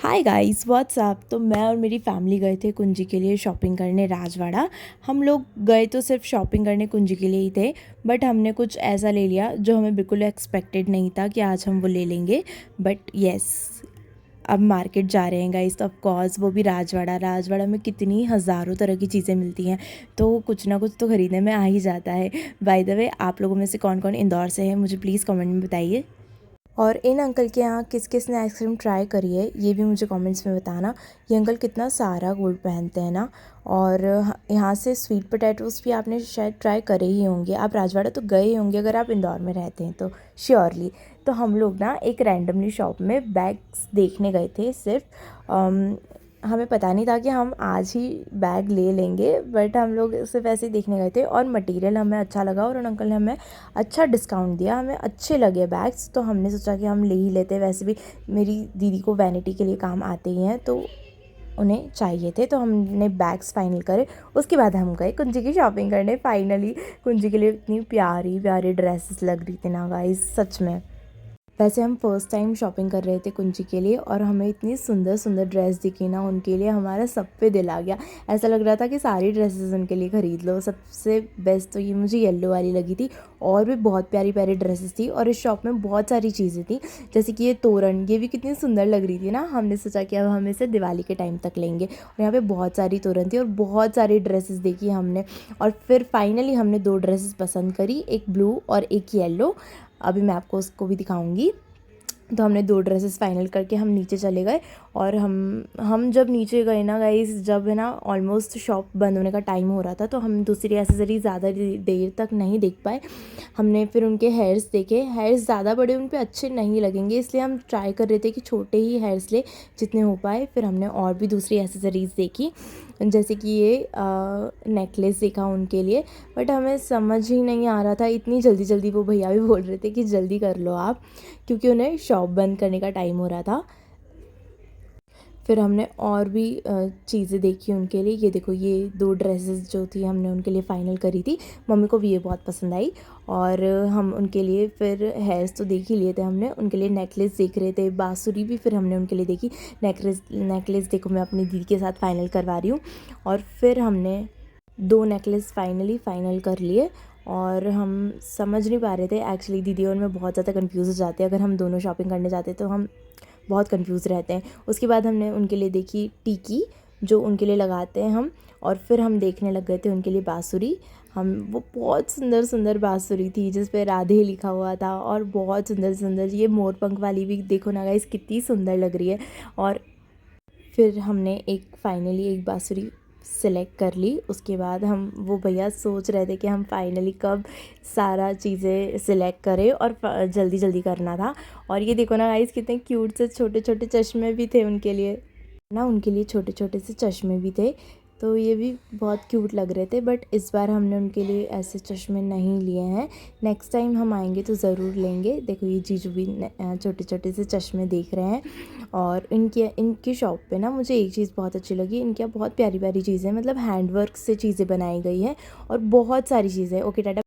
Hi guys what's up. तो मैं और मेरी फैमिली गए थे कुंजी के लिए शॉपिंग करने राजवाड़ा। हम लोग गए तो सिर्फ शॉपिंग करने कुंजी के लिए ही थे, बट हमने कुछ ऐसा ले लिया जो हमें बिल्कुल एक्सपेक्टेड नहीं था कि आज हम वो ले लेंगे। बट यस, अब मार्केट जा रहे हैं गाइस, तो ऑफ कोर्स वो भी राजवाड़ा में कितनी हज़ारों तरह की चीज़ें मिलती हैं, तो कुछ ना कुछ तो ख़रीदने में आ ही जाता है। बाय द वे, आप लोगों में से कौन कौन इंदौर से है मुझे प्लीज़ कमेंट में बताइए। और इन अंकल के यहाँ किस किस ने आइसक्रीम ट्राई करी है ये भी मुझे कमेंट्स में बताना। ये अंकल कितना सारा गोल्ड पहनते हैं ना। और यहाँ से स्वीट पोटैटोज़ भी आपने शायद ट्राई करे ही होंगे। आप राजवाड़ा तो गए ही होंगे अगर आप इंदौर में रहते हैं तो श्योरली। तो हम लोग ना एक रैंडमली शॉप में बैग्स देखने गए थे सिर्फ। हमें पता नहीं था कि हम आज ही बैग ले लेंगे, बट हम लोग सिर्फ ऐसे ही देखने गए थे और मटेरियल हमें अच्छा लगा और उन अंकल ने हमें अच्छा डिस्काउंट दिया, हमें अच्छे लगे बैग्स, तो हमने सोचा कि हम ले ही लेते। वैसे भी मेरी दीदी को वैनिटी के लिए काम आते ही हैं, तो उन्हें चाहिए थे, तो हमने बैग्स फाइनल करे। उसके बाद हम गए कुंजी की शॉपिंग करने। फाइनली कुंजी के लिए इतनी प्यारी प्यारी ड्रेसेस लग रही थी ना गाइस, सच में। वैसे हम फर्स्ट टाइम शॉपिंग कर रहे थे कुंजी के लिए और हमें इतनी सुंदर सुंदर ड्रेस दिखी ना उनके लिए, हमारा सब पे दिल आ गया। ऐसा लग रहा था कि सारी ड्रेसेस उनके लिए ख़रीद लो। सबसे बेस्ट तो ये मुझे येलो वाली लगी थी, और भी बहुत प्यारी प्यारी ड्रेसेस थी। और इस शॉप में बहुत सारी चीज़ें थी, जैसे कि ये तोरण, ये भी कितनी सुंदर लग रही थी ना। हमने सोचा कि अब हम इसे दिवाली के टाइम तक लेंगे। और यहाँ पर बहुत सारी तोरण थी और बहुत सारी ड्रेसेस देखी हमने। और फिर फाइनली हमने 2 ड्रेसेस पसंद करी, एक ब्लू और एक येलो। अभी मैं आपको उसको भी दिखाऊंगी। तो हमने 2 ड्रेसेस फाइनल करके हम नीचे चले गए। और हम जब नीचे गए ना गाइस, जब है ना ऑलमोस्ट शॉप बंद होने का टाइम हो रहा था, तो हम दूसरी एसेसरी ज़्यादा देर तक नहीं देख पाए। हमने फिर उनके हेयर्स देखे। हेयर्स ज़्यादा बड़े उन पे अच्छे नहीं लगेंगे, इसलिए हम ट्राई कर रहे थे कि छोटे ही हेयर्स ले जितने हो पाए। फिर हमने और भी दूसरी एसेसरीज़ देखी, जैसे कि ये नेकलेस देखा उनके लिए, बट हमें समझ ही नहीं आ रहा था। इतनी जल्दी जल्दी वो भैया भी बोल रहे थे कि जल्दी कर लो आप, क्योंकि उन्हें शॉप बंद करने का टाइम हो रहा था। फिर हमने और भी चीज़ें देखी उनके लिए। ये देखो, ये 2 ड्रेसेस जो थी हमने उनके लिए फ़ाइनल करी थी। मम्मी को भी ये बहुत पसंद आई। और हम उनके लिए फिर हेयर्स तो देख ही लिए थे हमने, उनके लिए नेकलेस देख रहे थे, बाँसुरी भी फिर हमने उनके लिए देखी। नेकलेस देखो मैं अपनी दीदी के साथ फ़ाइनल करवा रही हूँ। और फिर हमने 2 नेकलेस फाइनल कर लिए। और हम समझ नहीं पा रहे थे एक्चुअली, दीदी और मैं बहुत ज़्यादा कंफ्यूज हो जाते हैं। अगर हम दोनों शॉपिंग करने जाते तो हम बहुत कंफ्यूज रहते हैं। उसके बाद हमने उनके लिए देखी टिकी, जो उनके लिए लगाते हैं हम। और फिर हम देखने लग गए थे उनके लिए बाँसुरी। हम वो बहुत सुंदर सुंदर बाँसुरी थी जिस पे राधे लिखा हुआ था, और बहुत सुंदर सुंदर। ये मोर पंख वाली भी देखो ना गाइस, कितनी सुंदर लग रही है। और फिर हमने फाइनली एक बाँसुरी सेलेक्ट कर ली। उसके बाद हम, वो भैया सोच रहे थे कि हम फाइनली कब सारा चीज़ें सिलेक्ट करें, और जल्दी जल्दी करना था। और ये देखो ना गाइस, कितने क्यूट से छोटे छोटे चश्मे भी थे उनके लिए ना, उनके लिए छोटे छोटे से चश्मे भी थे, तो ये भी बहुत क्यूट लग रहे थे। बट इस बार हमने उनके लिए ऐसे चश्मे नहीं लिए हैं। नेक्स्ट टाइम हम आएंगे तो ज़रूर लेंगे। देखो ये जीजू भी छोटे छोटे से चश्मे देख रहे हैं। और इनकी शॉप पे ना मुझे एक चीज़ बहुत अच्छी लगी, इनके यहाँ बहुत प्यारी प्यारी चीज़ें, मतलब हैंडवर्क से चीज़ें बनाई गई हैं और बहुत सारी चीज़ें। ओके टाटा।